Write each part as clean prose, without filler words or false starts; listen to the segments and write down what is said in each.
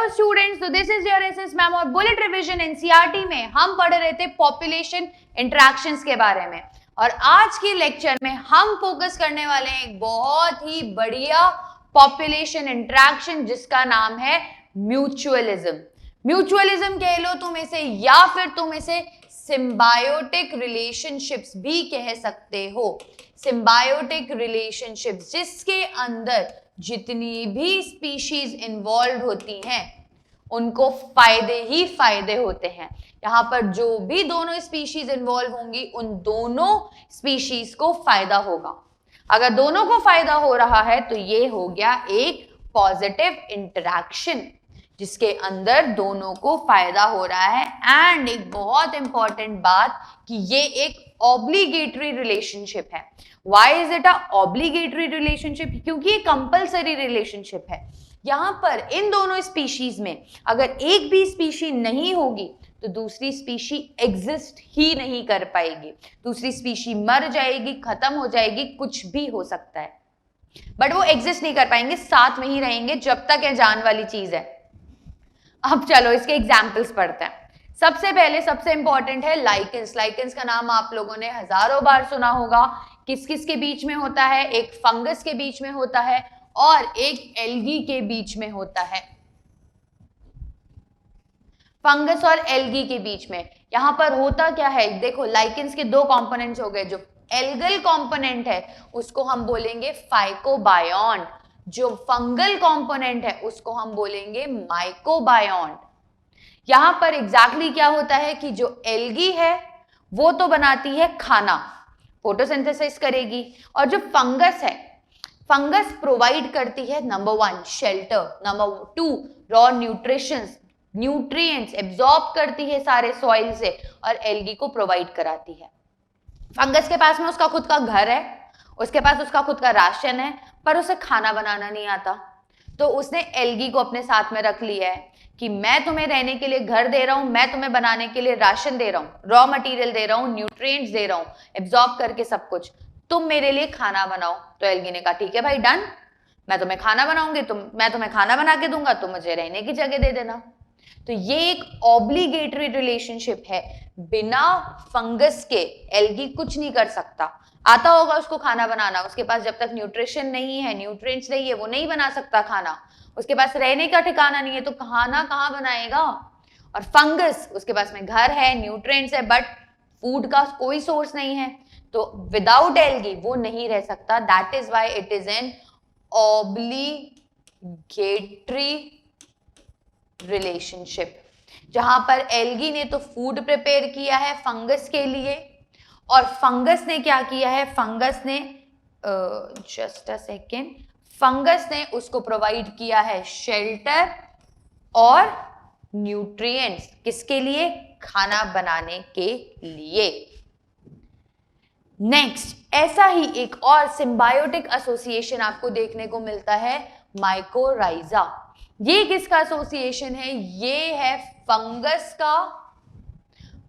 Hello students, तो this is your SS ma'am और bullet revision NCERT में हम पढ़ रहे थे पॉपुलेशन इंटरैक्शंस के बारे में। और आज के लेक्चर में हम फोकस करने वाले हैं एक बहुत ही बढ़िया पॉपुलेशन इंटरैक्शन जिसका नाम है म्यूचुअलिज्म। म्यूचुअलिज्म कह लो तुम इसे, या फिर तुम इसे सिम्बायोटिक रिलेशनशिप्स भी कह सकते हो। सिम्बायोटिक रिलेशनशिप्स जिसके अंदर जितनी भी स्पीशीज इन्वॉल्व होती हैं उनको फायदे ही फायदे होते हैं। यहाँ पर जो भी दोनों स्पीशीज इन्वॉल्व होंगी उन दोनों स्पीशीज को फायदा होगा। अगर दोनों को फायदा हो रहा है तो ये हो गया एक पॉजिटिव इंटरैक्शन जिसके अंदर दोनों को फायदा हो रहा है। एंड एक बहुत इंपॉर्टेंट बात कि ये एक ऑब्लिगेटरी रिलेशनशिप है। Why is it a obligatory relationship? क्योंकि ये कंपल्सरी रिलेशनशिप है। यहां पर इन दोनों स्पीशीज में अगर एक भी स्पीशी नहीं होगी तो दूसरी स्पीशी एग्जिस्ट ही नहीं कर पाएगी। दूसरी स्पीशी मर जाएगी, खत्म हो जाएगी, कुछ भी हो सकता है, बट वो एग्जिस्ट नहीं कर पाएंगे, साथ में ही रहेंगे जब तक ये जान वाली चीज है। अब चलो इसके एग्जाम्पल्स पढ़ते हैं। सबसे पहले सबसे इंपॉर्टेंट है लाइकेंस। लाइकेंस का नाम आप लोगों ने हजारों बार सुना होगा। किस किस के बीच में होता है? एक फंगस के बीच में होता है और एक एल्गी के बीच में होता है। फंगस और एल्गी के बीच में यहां पर होता क्या है? देखो, लाइकेंस के दो कंपोनेंट्स हो गए। जो एल्गल कंपोनेंट है उसको हम बोलेंगे फाइकोबायोन, जो फंगल कंपोनेंट है उसको हम बोलेंगे माइकोबायोन। यहां पर एग्जैक्टली क्या होता है कि जो एल्गी है वो तो बनाती है खाना, फोटोसिंथेसिस करेगी, और जो फंगस है, फंगस प्रोवाइड करती है number 1 shelter, number 2 raw nutrients absorb करती है सारे सॉइल से और एल्गी को प्रोवाइड कराती है। फंगस के पास में उसका खुद का घर है, उसके पास उसका खुद का राशन है, पर उसे खाना बनाना नहीं आता। तो उसने एल्गी को अपने साथ में रख लिया है कि मैं तुम्हें रहने के लिए घर दे रहा हूं, मैं तुम्हें बनाने के लिए राशन दे रहा हूं, रॉ मटेरियल दे रहा हूं, न्यूट्रिएंट्स दे रहा हूं, एब्जॉर्ब करके सब कुछ, तुम मेरे लिए खाना बनाओ। तो एल्गी ने कहा ठीक है भाई, डन, मैं तुम्हें खाना बनाऊंगी, मैं तुम्हें खाना बना के दूंगा, तुम मुझे रहने की जगह दे देना। तो ये एक ऑब्लिगेटरी रिलेशनशिप है। बिना फंगस के एल्गी कुछ नहीं कर सकता। आता होगा उसको खाना बनाना, उसके पास जब तक न्यूट्रिशन नहीं है, न्यूट्रिएंट्स नहीं है, वो नहीं बना सकता खाना। उसके पास रहने का ठिकाना नहीं है तो खाना कहाँ बनाएगा? और फंगस, उसके पास में घर है, न्यूट्रिएंट्स है, बट फूड का कोई सोर्स नहीं है, तो विदाउट एल्गी वो नहीं रह सकता। That is why it is an obligatory relationship, जहां पर एल्गी ने तो फूड प्रिपेयर किया है फंगस के लिए, और फंगस ने क्या किया है? फंगस ने जस्ट अ सेकेंड, फंगस ने उसको प्रोवाइड किया है शेल्टर और न्यूट्रिएंट्स। किसके लिए? खाना बनाने के लिए। नेक्स्ट, ऐसा ही एक और सिम्बायोटिक एसोसिएशन आपको देखने को मिलता है, माइकोराइजा। ये किसका एसोसिएशन है? ये है फंगस का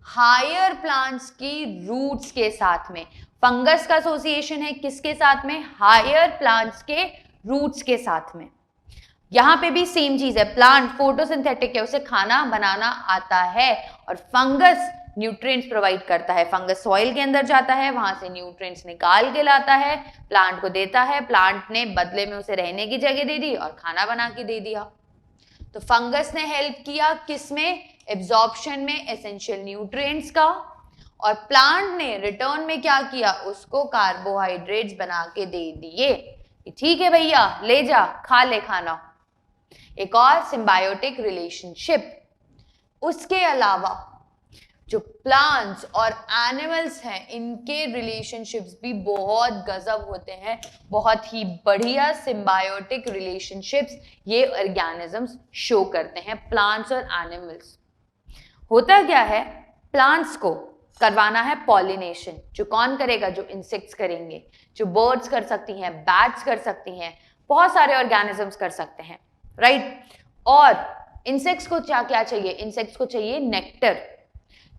हायर प्लांट्स की रूट्स के साथ में। फंगस का एसोसिएशन है किसके साथ में? हायर प्लांट्स के रूट्स के साथ में। यहां पे भी सेम चीज है, प्लांट फोटोसिंथेटिक है, उसे खाना बनाना आता है, और फंगस न्यूट्रिएंट्स प्रोवाइड करता है। फंगस सॉइल के अंदर जाता है, वहां से न्यूट्रिएंट्स निकाल के लाता है, प्लांट को देता है, प्लांट ने बदले में उसे रहने की जगह दे दी और खाना बना के दे दिया। तो फंगस ने हेल्प किया किसमें? एब्जॉर्प्शन में एसेंशियल न्यूट्रिएंट्स का, और प्लांट ने रिटर्न में क्या किया? उसको कार्बोहाइड्रेट्स बना के दे दिए। ठीक है भैया, ले जा, खा ले खाना। एक और सिम्बायोटिक रिलेशनशिप। उसके अलावा जो प्लांट्स और एनिमल्स हैं इनके रिलेशनशिप्स भी बहुत गजब होते हैं, बहुत ही बढ़िया सिम्बायोटिक रिलेशनशिप्स ये ऑर्गेनिजम्स शो करते हैं, प्लांट्स और एनिमल्स। होता क्या है? प्लांट्स को करवाना है पॉलिनेशन, जो कौन करेगा? जो इंसेक्ट्स करेंगे, जो बर्ड्स कर सकती हैं, बैट्स कर सकती हैं, बहुत सारे ऑर्गेनिजम्स कर सकते हैं, राइट? और इंसेक्ट्स को क्या चाहिए? इंसेक्ट्स को चाहिए नेक्टर।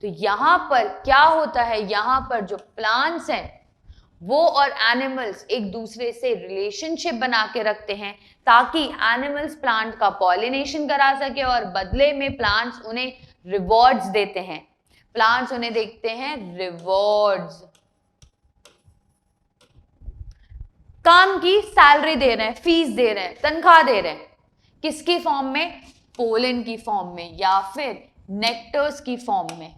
तो यहां पर क्या होता है? यहां पर जो प्लांट्स हैं वो और एनिमल्स एक दूसरे से रिलेशनशिप बना के रखते हैं ताकि एनिमल्स प्लांट का पॉलिनेशन करा सके और बदले में प्लांट्स उन्हें रिवॉर्ड्स देते हैं। प्लांट्स उन्हें देखते हैं रिवॉर्ड्स। काम की सैलरी दे रहे हैं, फीस दे रहे हैं, तनख्वाह दे रहे हैं, किसकी फॉर्म में? पोलन की फॉर्म में या फिर नेक्टर्स की फॉर्म में।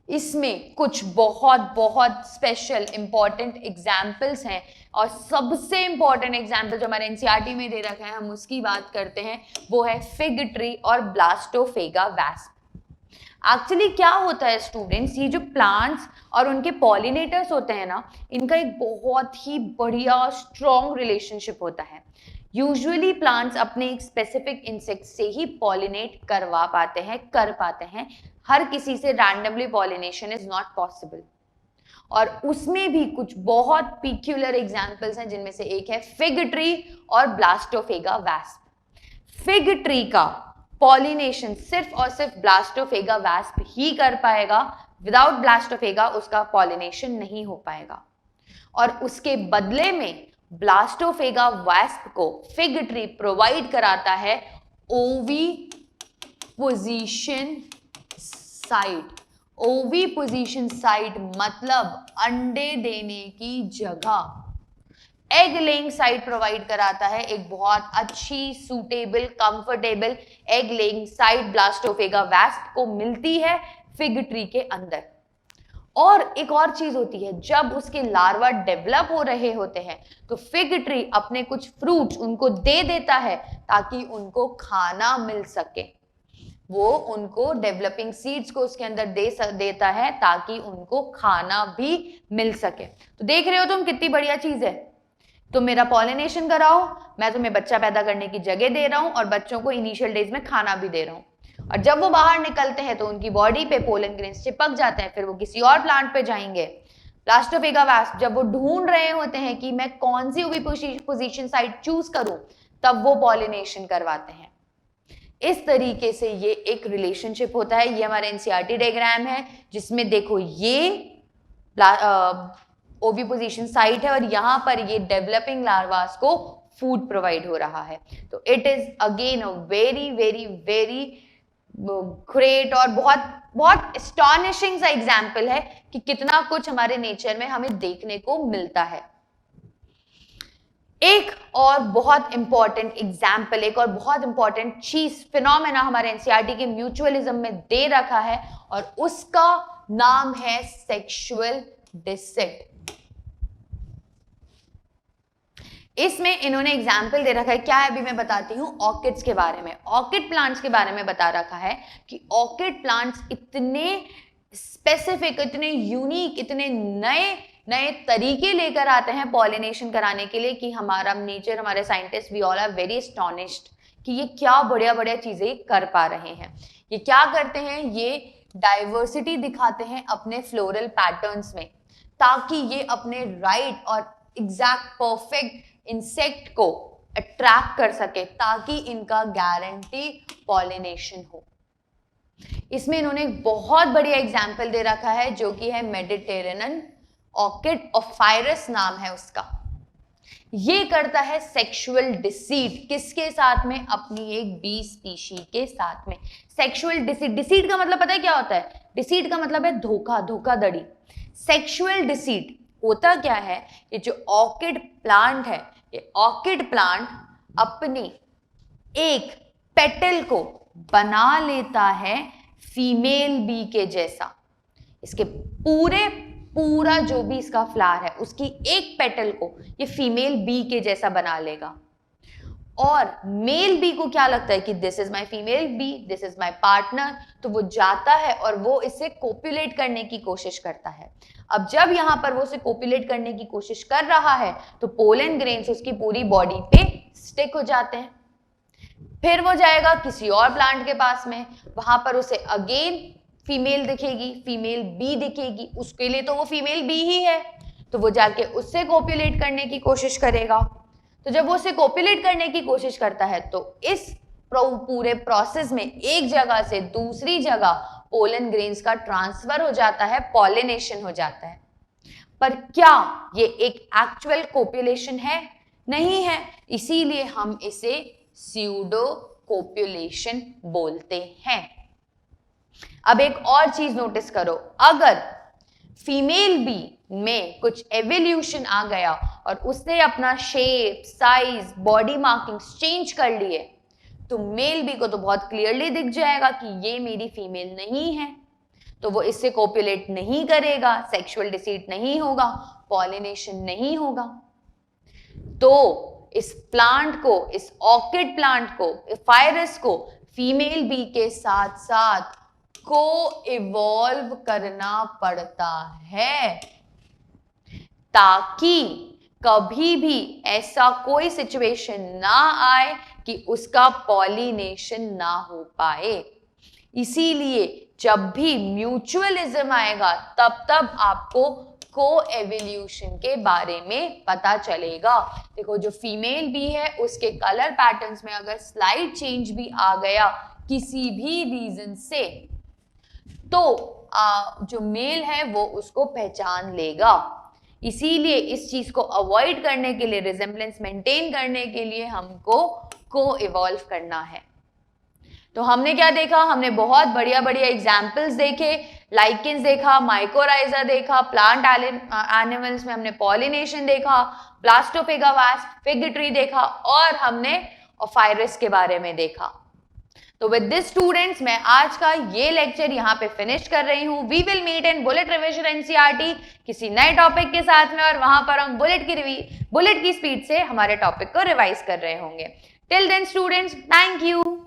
इसमें कुछ बहुत बहुत स्पेशल इंपॉर्टेंट एग्जाम्पल्स हैं और सबसे इंपॉर्टेंट एग्जाम्पल जो हमारे एनसीईआरटी में दे रखा है, हम उसकी बात करते हैं, वो है फिग ट्री और ब्लास्टोफेगा वैस्प। एक्चुअली क्या होता है स्टूडेंट्स, ये जो प्लांट्स और उनके पॉलिनेटर्स होते हैं ना, इनका एक बहुत ही बढ़िया स्ट्रॉन्ग रिलेशनशिप होता है। यूजुअली प्लांट्स अपने एक स्पेसिफिक इंसेक्ट से ही पॉलिनेट करवा पाते हैं, कर पाते हैं। हर किसी से randomly pollination is not possible. और उसमें भी कुछ बहुत पिक्यूलर एग्जांपल्स हैं, जिनमें से एक है फिग ट्री और ब्लास्टोफेगा वैस्प। फिग ट्री का पॉलिनेशन सिर्फ और सिर्फ ब्लास्टोफेगा वैस्प ही कर पाएगा। विदाउट ब्लास्टोफेगा उसका पॉलिनेशन नहीं हो पाएगा। और उसके बदले में ब्लास्टोफेगा वैस्प को फिग ट्री प्रोवाइड कराता है ओवी पोजीशन साइट। ओवी पोजीशन साइट मतलब अंडे देने की जगह। एग लेइंग साइट प्रोवाइड कराता है, एक बहुत अच्छी suitable comfortable egg laying site Blastophaga wasp को मिलती है फिग ट्री के अंदर। और एक और चीज होती है, जब उसके लार्वा डेवलप हो रहे होते हैं तो फिग ट्री अपने कुछ फ्रूट्स उनको दे देता है ताकि उनको खाना मिल सके। वो उनको डेवलपिंग सीड्स को उसके अंदर देता है ताकि उनको खाना भी मिल सके। तो देख रहे हो तुम कितनी बढ़िया चीज है। तुम मेरा पॉलिनेशन कराओ, मैं तुम्हें बच्चा पैदा करने की जगह दे रहा हूं और बच्चों को इनिशियल डेज में खाना भी दे रहा हूं। और जब वो बाहर निकलते हैं तो उनकी बॉडी पे पोलन ग्रेन्स चिपक जाते हैं, फिर वो किसी और प्लांट पे जाएंगे। ब्लास्टोफेगा वैस्प जब वो ढूंढ रहे होते हैं कि मैं कौन सी ओवी पोजीशन साइट चूज करूं, तब वो पॉलिनेशन करवाते हैं। इस तरीके से ये एक रिलेशनशिप होता है। ये हमारे एनसीईआरटी डायग्राम है, जिसमें देखो ये ओवी पोजीशन साइट है और यहाँ पर ये डेवलपिंग लार्वास को फूड प्रोवाइड हो रहा है। तो it is again a very very very great और बहुत बहुत एस्टॉनिशिंग सा एग्जाम्पल है कि कितना कुछ हमारे नेचर में हमें देखने को मिलता है। एक और बहुत इंपॉर्टेंट एग्जाम्पल, एक और बहुत इंपॉर्टेंट चीज फिनोमेना हमारे एनसीईआरटी के म्यूचुअलिज्म में दे रखा है और उसका नाम है सेक्सुअल डिसिट। इसमें इन्होंने एग्जाम्पल दे रखा है, क्या है अभी मैं बताती हूँ, ऑर्किड्स के बारे में, ऑर्किड प्लांट्स के बारे में बता रखा है कि ऑर्किड प्लांट्स इतने स्पेसिफिक, इतने यूनिक, इतने नए नए तरीके लेकर आते हैं पॉलिनेशन कराने के लिए कि हमारा नेचर, हमारे scientist, we all are very astonished कि ये क्या बढ़िया बढ़िया चीजें कर पा रहे हैं। ये क्या करते हैं, ये डाइवर्सिटी दिखाते हैं अपने फ्लोरल पैटर्न्स में, ताकि ये अपने राइट और एग्जैक्ट परफेक्ट इंसेक्ट को अट्रैक्ट कर सके, ताकि इनका गारंटी पॉलिनेशन हो। इसमें इन्होंने एक बहुत बढ़िया एग्जाम्पल दे रखा है जो कि है मेडिटेरेनियन ऑर्किड, ऑफायरस नाम है उसका। ये करता है सेक्सुअल डिसीट, किसके साथ में, अपनी एक बी स्पीशी के साथ में। सेक्सुअल डिसीट, डिसीट का मतलब पता है क्या होता है, डिसीट का मतलब है धोखा, धोखाधड़ी। सेक्सुअल डिसीट होता क्या है, ये जो ऑर्किड प्लांट है, ये ऑर्किड प्लांट अपनी एक पेटल को बना लेता है फीमेल बी के जैसा। इसके पूरा जो भी इसका फ्लावर है उसकी एक पेटल को ये फीमेल बी के जैसा बना लेगा। और मेल बी को क्या लगता है कि this is my female bee, this is my partner, तो वो जाता है और वो इससे कोपुलेट करने की कोशिश करता है। अब जब यहां पर वो उसे कोपुलेट करने की कोशिश कर रहा है तो पोलन ग्रेन्स उसकी पूरी बॉडी पे स्टिक हो जाते हैं। फिर वो जाएगा किसी और प्लांट के पास में, वहां पर उसे अगेन फीमेल दिखेगी, फीमेल बी दिखेगी, उसके लिए तो वो फीमेल बी ही है, तो वो जाके उससे कोपुलेट करने की कोशिश करेगा। तो जब वो उसे कोपुलेट करने की कोशिश करता है तो इस पूरे प्रोसेस में एक जगह से दूसरी जगह पोलन ग्रेन्स का ट्रांसफर हो जाता है, पॉलिनेशन हो जाता है। पर क्या ये एक एक्चुअल कोपुलेशन है? नहीं है, इसीलिए हम इसे स्यूडो कोपुलेशन बोलते हैं। अब एक और चीज नोटिस करो, अगर फीमेल बी में कुछ एवोल्यूशन आ गया और उसने अपना shape, size, body markings change कर लिए, तो मेल बी को तो बहुत क्लियरली दिख जाएगा कि ये मेरी फीमेल नहीं है, तो वो इससे कोपुलेट नहीं करेगा, सेक्सुअल डिसीट नहीं होगा, पॉलिनेशन नहीं होगा। तो इस प्लांट को, इस ऑर्किड प्लांट को, फाइरस को फीमेल बी के साथ साथ को इवॉल्व करना पड़ता है, ताकि कभी भी ऐसा कोई सिचुएशन ना आए कि उसका पॉलिनेशन ना हो पाए। इसीलिए जब भी म्यूचुअलिज्म आएगा तब आपको को एवोल्यूशन के बारे में पता चलेगा। देखो, जो फीमेल भी है उसके कलर पैटर्न्स में अगर स्लाइड चेंज भी आ गया किसी भी रीजन से, तो जो मेल है वो उसको पहचान लेगा। इसीलिए इस चीज को अवॉइड करने के लिए, रिजेम्बलेंस मेंटेन करने के लिए हमको को इवॉल्व करना है। तो हमने क्या देखा? हमने बहुत बढ़िया बढ़िया एग्जाम्पल्स देखे, लाइकेंस देखा, माइकोराइजा देखा, प्लांट एनिमल्स में हमने पॉलिनेशन देखा, प्लास्टोफिगा वास्प, फिग ट्री देखा, और हमने फाइरस के बारे में देखा। तो विद दिस स्टूडेंट्स, मैं आज का ये लेक्चर यहाँ पे फिनिश कर रही हूँ। We will meet in bullet revision NCERT किसी नए टॉपिक के साथ में, और वहां पर हम बुलेट की स्पीड से हमारे टॉपिक को रिवाइज कर रहे होंगे। Till then students, thank you.